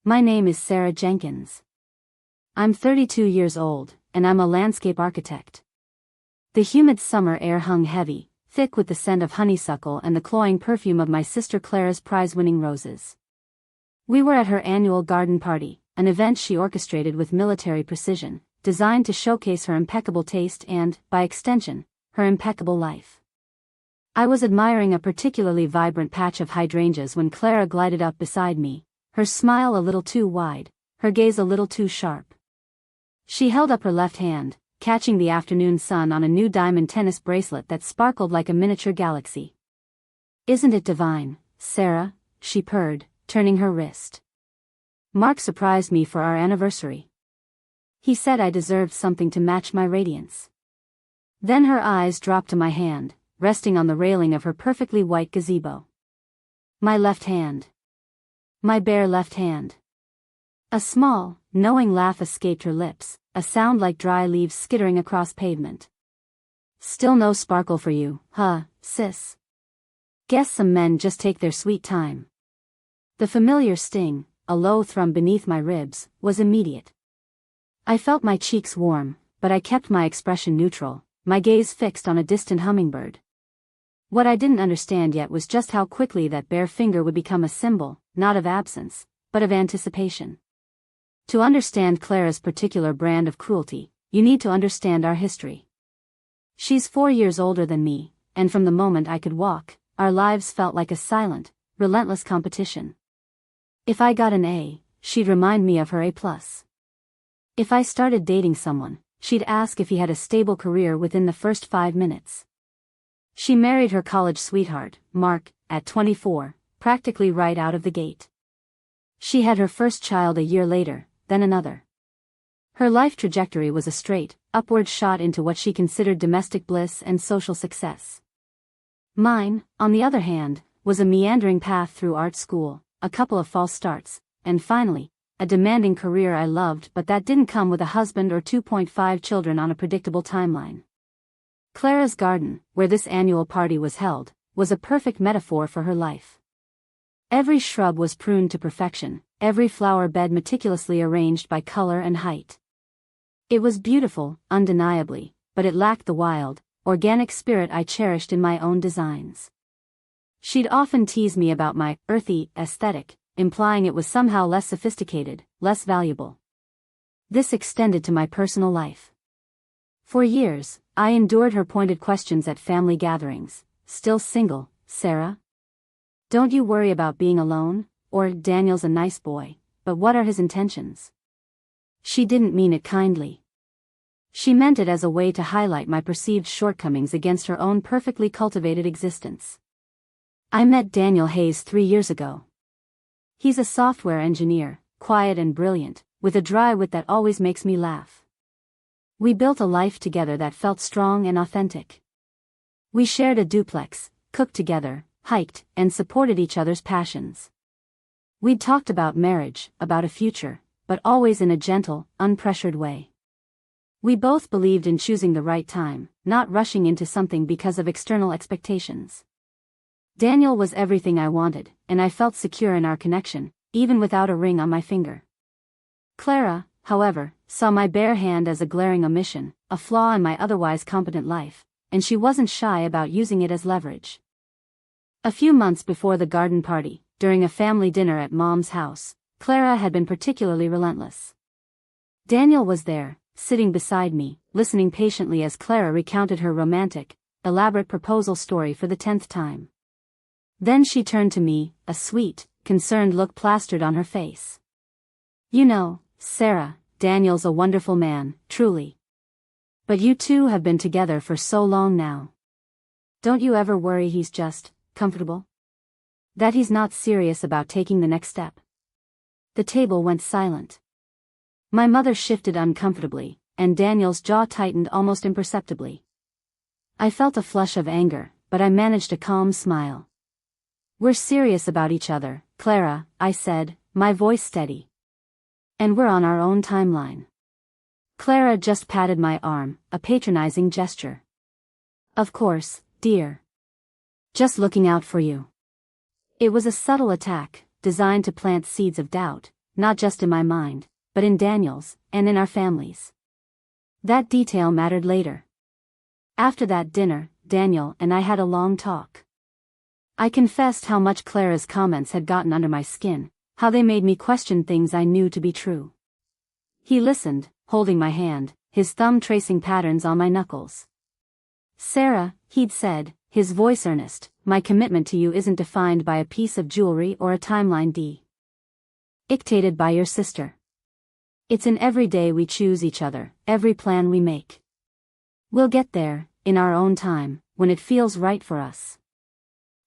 My name is Sarah Jenkins. I'm 32 years old, and I'm a landscape architect. The humid summer air hung heavy, thick with the scent of honeysuckle and the cloying perfume of my sister Clara's prize-winning roses. We were at her annual garden party, an event she orchestrated with military precision, designed to showcase her impeccable taste and, by extension, her impeccable life. I was admiring a particularly vibrant patch of hydrangeas when Clara glided up beside me, her smile a little too wide, her gaze a little too sharp. She held up her left hand, catching the afternoon sun on a new diamond tennis bracelet that sparkled like a miniature galaxy. "Isn't it divine, Sarah?" she purred, turning her wrist. "Mark surprised me for our anniversary. He said I deserved something to match my radiance." Then her eyes dropped to my hand, resting on the railing of her perfectly white gazebo. My left hand. My bare left hand. A small, knowing laugh escaped her lips, a sound like dry leaves skittering across pavement. "Still no sparkle for you, huh, sis? Guess some men just take their sweet time." The familiar sting, a low thrum beneath my ribs, was immediate. I felt my cheeks warm, but I kept my expression neutral, my gaze fixed on a distant hummingbird. What I didn't understand yet was just how quickly that bare finger would become a symbol, not of absence, but of anticipation. To understand Clara's particular brand of cruelty, you need to understand our history. She's 4 years older than me, and from the moment I could walk, our lives felt like a silent, relentless competition. If I got an A, she'd remind me of her A+. If I started dating someone, she'd ask if he had a stable career within the first 5 minutes. She married her college sweetheart, Mark, at 24, practically right out of the gate. She had her first child a year later, then another. Her life trajectory was a straight, upward shot into what she considered domestic bliss and social success. Mine, on the other hand, was a meandering path through art school, a couple of false starts, and finally, a demanding career I loved but that didn't come with a husband or 2.5 children on a predictable timeline. Clara's garden, where this annual party was held, was a perfect metaphor for her life. Every shrub was pruned to perfection, every flower bed meticulously arranged by color and height. It was beautiful, undeniably, but it lacked the wild, organic spirit I cherished in my own designs. She'd often tease me about my earthy aesthetic, implying it was somehow less sophisticated, less valuable. This extended to my personal life. For years, I endured her pointed questions at family gatherings. "Still single, Sarah? Don't you worry about being alone?" Or, "Daniel's a nice boy, but what are his intentions?" She didn't mean it kindly. She meant it as a way to highlight my perceived shortcomings against her own perfectly cultivated existence. I met Daniel Hayes 3 years ago. He's a software engineer, quiet and brilliant, with a dry wit that always makes me laugh. We built a life together that felt strong and authentic. We shared a duplex, cooked together, hiked, and supported each other's passions. We'd talked about marriage, about a future, but always in a gentle, unpressured way. We both believed in choosing the right time, not rushing into something because of external expectations. Daniel was everything I wanted, and I felt secure in our connection, even without a ring on my finger. Clara, however, saw my bare hand as a glaring omission, a flaw in my otherwise competent life, and she wasn't shy about using it as leverage. A few months before the garden party, during a family dinner at Mom's house, Clara had been particularly relentless. Daniel was there, sitting beside me, listening patiently as Clara recounted her romantic, elaborate proposal story for the 10th time. Then she turned to me, a sweet, concerned look plastered on her face. "You know, Sarah, Daniel's a wonderful man, truly. But you two have been together for so long now. Don't you ever worry he's just comfortable? That he's not serious about taking the next step?" The table went silent. My mother shifted uncomfortably, and Daniel's jaw tightened almost imperceptibly. I felt a flush of anger, but I managed a calm smile. "We're serious about each other, Clara," I said, my voice steady. "And we're on our own timeline." Clara just patted my arm, a patronizing gesture. "Of course, dear. Just looking out for you." It was a subtle attack, designed to plant seeds of doubt, not just in my mind, but in Daniel's, and in our family's. That detail mattered later. After that dinner, Daniel and I had a long talk. I confessed how much Clara's comments had gotten under my skin, how they made me question things I knew to be true. He listened, holding my hand, his thumb tracing patterns on my knuckles. "Sarah," he'd said, his voice earnest, "my commitment to you isn't defined by a piece of jewelry or a timeline dictated by your sister. It's in every day we choose each other, every plan we make. We'll get there, in our own time, when it feels right for us."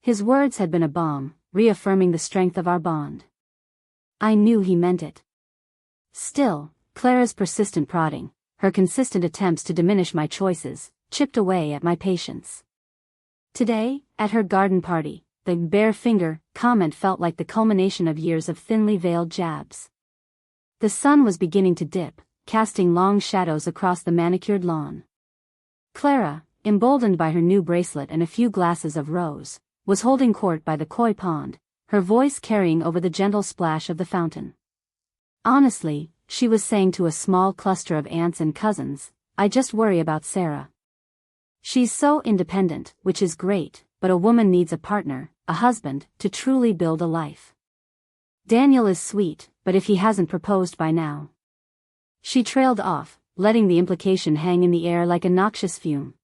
His words had been a balm, reaffirming the strength of our bond. I knew he meant it. Still, Clara's persistent prodding, her consistent attempts to diminish my choices, chipped away at my patience. Today, at her garden party, the bare finger comment felt like the culmination of years of thinly veiled jabs. The sun was beginning to dip, casting long shadows across the manicured lawn. Clara, emboldened by her new bracelet and a few glasses of rose, was holding court by the koi pond, her voice carrying over the gentle splash of the fountain. Honestly, she was saying to a small cluster of aunts and cousins, "I just worry about Sarah. She's so independent, which is great, but a woman needs a partner, a husband, to truly build a life. Daniel is sweet, but if he hasn't proposed by now." She trailed off, letting the implication hang in the air like a noxious fume.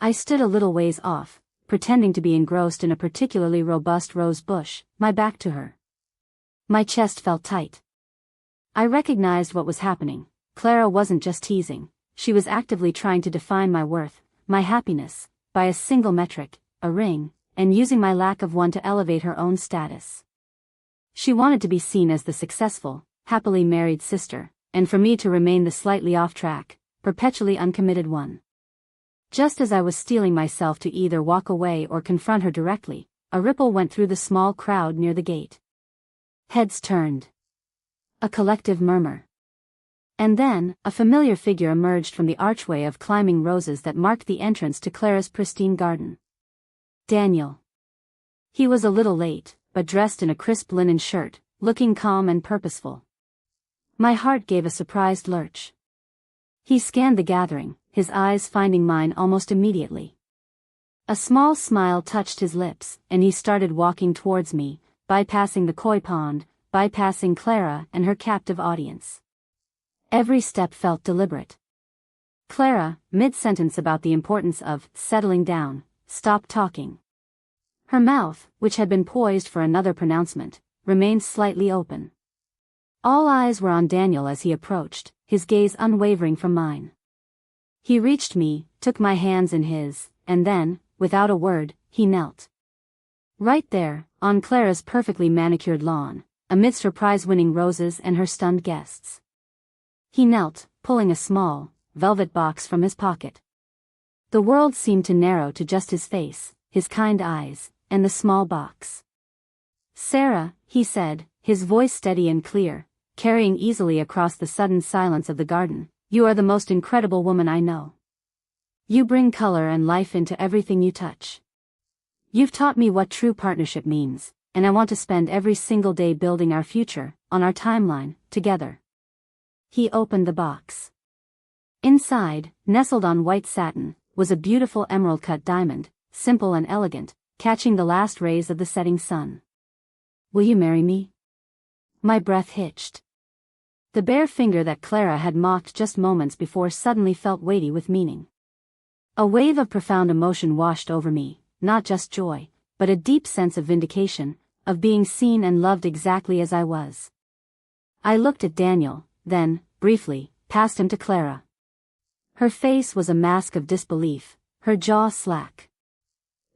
I stood a little ways off, pretending to be engrossed in a particularly robust rose bush, my back to her. My chest felt tight. I recognized what was happening. Clara wasn't just teasing, she was actively trying to define my worth, my happiness, by a single metric, a ring, and using my lack of one to elevate her own status. She wanted to be seen as the successful, happily married sister, and for me to remain the slightly off-track, perpetually uncommitted one. Just as I was steeling myself to either walk away or confront her directly, a ripple went through the small crowd near the gate. Heads turned. A collective murmur. And then, a familiar figure emerged from the archway of climbing roses that marked the entrance to Clara's pristine garden. Daniel. He was a little late, but dressed in a crisp linen shirt, looking calm and purposeful. My heart gave a surprised lurch. He scanned the gathering, his eyes finding mine almost immediately. A small smile touched his lips, and he started walking towards me, bypassing the koi pond, bypassing Clara and her captive audience. Every step felt deliberate. Clara, mid-sentence about the importance of settling down, stopped talking. Her mouth, which had been poised for another pronouncement, remained slightly open. All eyes were on Daniel as he approached, his gaze unwavering from mine. He reached me, took my hands in his, and then, without a word, he knelt. Right there, on Clara's perfectly manicured lawn, amidst her prize-winning roses and her stunned guests. He knelt, pulling a small, velvet box from his pocket. The world seemed to narrow to just his face, his kind eyes, and the small box. "Sarah," he said, his voice steady and clear, carrying easily across the sudden silence of the garden, "you are the most incredible woman I know. You bring color and life into everything you touch. You've taught me what true partnership means, and I want to spend every single day building our future, on our timeline, together." He opened the box. Inside, nestled on white satin, was a beautiful emerald-cut diamond, simple and elegant, catching the last rays of the setting sun. "Will you marry me?" My breath hitched. The bare finger that Clara had mocked just moments before suddenly felt weighty with meaning. A wave of profound emotion washed over me, not just joy, but a deep sense of vindication, of being seen and loved exactly as I was. I looked at Daniel, then, briefly, passed him to Clara. Her face was a mask of disbelief, her jaw slack.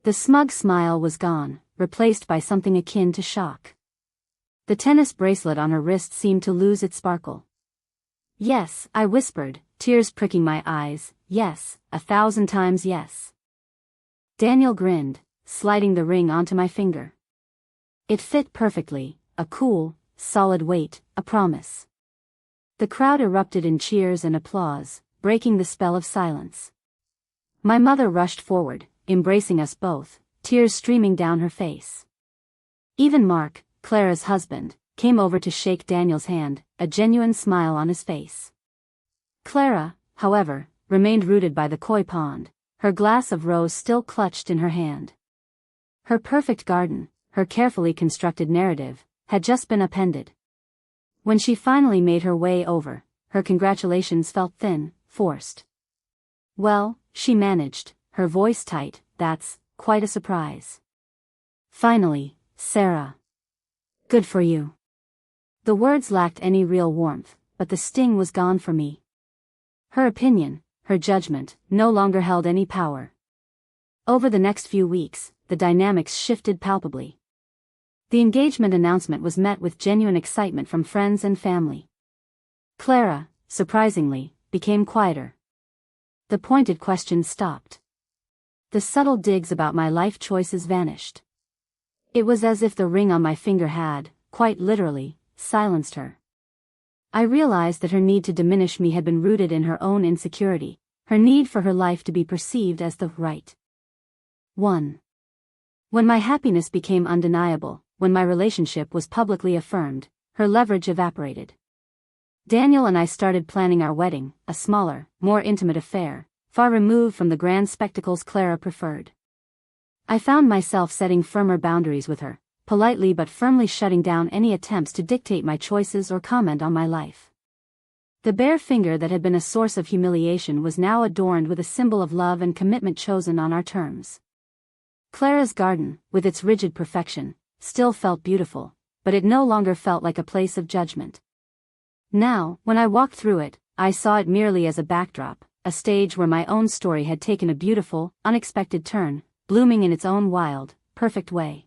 The smug smile was gone, replaced by something akin to shock. The tennis bracelet on her wrist seemed to lose its sparkle. "Yes," I whispered, tears pricking my eyes, "yes, 1,000 times yes." Daniel grinned, sliding the ring onto my finger. It fit perfectly, a cool, solid weight, a promise. The crowd erupted in cheers and applause, breaking the spell of silence. My mother rushed forward, embracing us both, tears streaming down her face. Even Mark, Clara's husband, came over to shake Daniel's hand, a genuine smile on his face. Clara, however, remained rooted by the koi pond, her glass of rose still clutched in her hand. Her perfect garden, her carefully constructed narrative, had just been appended. When she finally made her way over, her congratulations felt thin, forced. "Well," she managed, her voice tight, "that's quite a surprise." "Finally, Sarah. Good for you." The words lacked any real warmth, but the sting was gone for me. Her opinion, her judgment, no longer held any power. Over the next few weeks, the dynamics shifted palpably. The engagement announcement was met with genuine excitement from friends and family. Clara, surprisingly, became quieter. The pointed questions stopped. The subtle digs about my life choices vanished. It was as if the ring on my finger had, quite literally, silenced her. I realized that her need to diminish me had been rooted in her own insecurity, her need for her life to be perceived as the right one. When my happiness became undeniable, when my relationship was publicly affirmed, her leverage evaporated. Daniel and I started planning our wedding, a smaller, more intimate affair, far removed from the grand spectacles Clara preferred. I found myself setting firmer boundaries with her, politely but firmly shutting down any attempts to dictate my choices or comment on my life. The bare finger that had been a source of humiliation was now adorned with a symbol of love and commitment chosen on our terms. Clara's garden, with its rigid perfection, still felt beautiful, but it no longer felt like a place of judgment. Now, when I walked through it, I saw it merely as a backdrop, a stage where my own story had taken a beautiful, unexpected turn, blooming in its own wild, perfect way.